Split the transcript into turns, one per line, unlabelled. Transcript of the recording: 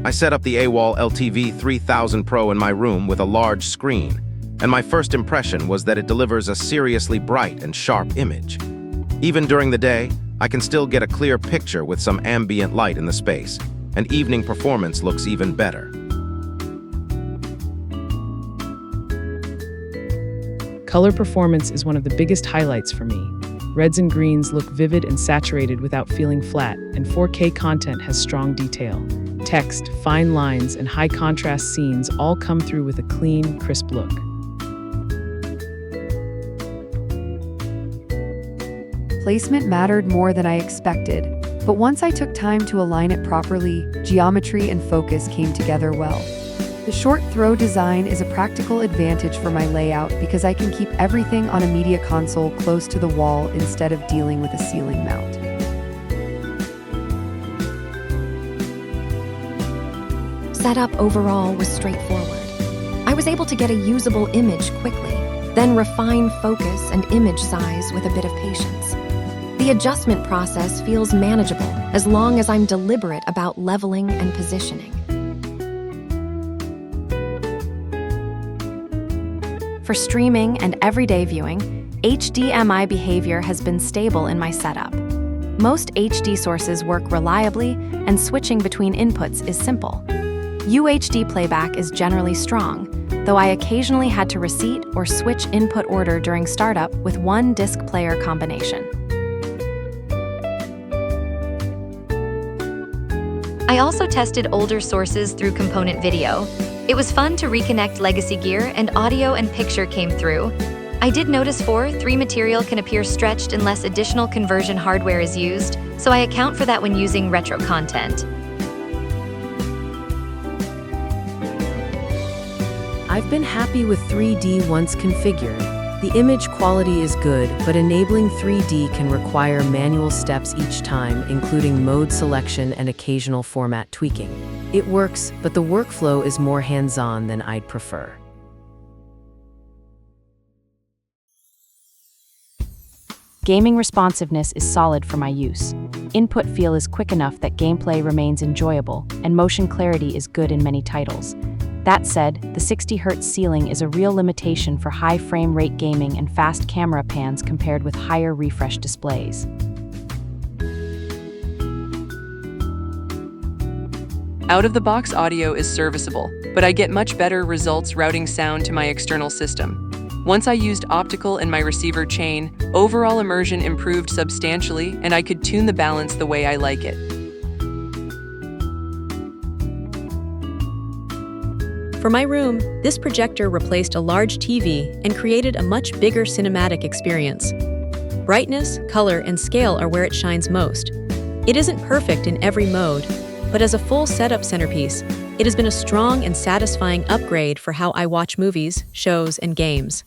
I set up the AWOL LTV-3000 Pro in my room with a large screen, and my first impression was that it delivers a seriously bright and sharp image. Even during the day, I can still get a clear picture with some ambient light in the space, and evening performance looks even better.
Color performance is one of the biggest highlights for me. Reds and greens look vivid and saturated without feeling flat, and 4K content has strong detail. Text, fine lines, and high-contrast scenes all come through with a clean, crisp look.
Placement mattered more than I expected, but once I took time to align it properly, geometry and focus came together well. The short throw design is a practical advantage for my layout because I can keep everything on a media console close to the wall instead of dealing with a ceiling mount.
Setup overall was straightforward. I was able to get a usable image quickly, then refine focus and image size with a bit of patience. The adjustment process feels manageable as long as I'm deliberate about leveling and positioning. For streaming and everyday viewing, HDMI behavior has been stable in my setup. Most HD sources work reliably, and switching between inputs is simple. UHD playback is generally strong, though I occasionally had to reseat or switch input order during startup with one disc player combination.
I also tested older sources through component video. It was fun to reconnect legacy gear, and audio and picture came through. I did notice 4:3 material can appear stretched unless additional conversion hardware is used, so I account for that when using retro content.
I've been happy with 3D once configured. The image quality is good, but enabling 3D can require manual steps each time, including mode selection and occasional format tweaking. It works, but the workflow is more hands-on than I'd prefer.
Gaming responsiveness is solid for my use. Input feel is quick enough that gameplay remains enjoyable, and motion clarity is good in many titles. That said, the 60Hz ceiling is a real limitation for high frame rate gaming and fast camera pans compared with higher refresh displays.
Out-of-the-box audio is serviceable, but I get much better results routing sound to my external system. Once I used optical in my receiver chain, overall immersion improved substantially, and I could tune the balance the way I like it.
For my room, this projector replaced a large TV and created a much bigger cinematic experience. Brightness, color, and scale are where it shines most. It isn't perfect in every mode, but as a full setup centerpiece, it has been a strong and satisfying upgrade for how I watch movies, shows, and games.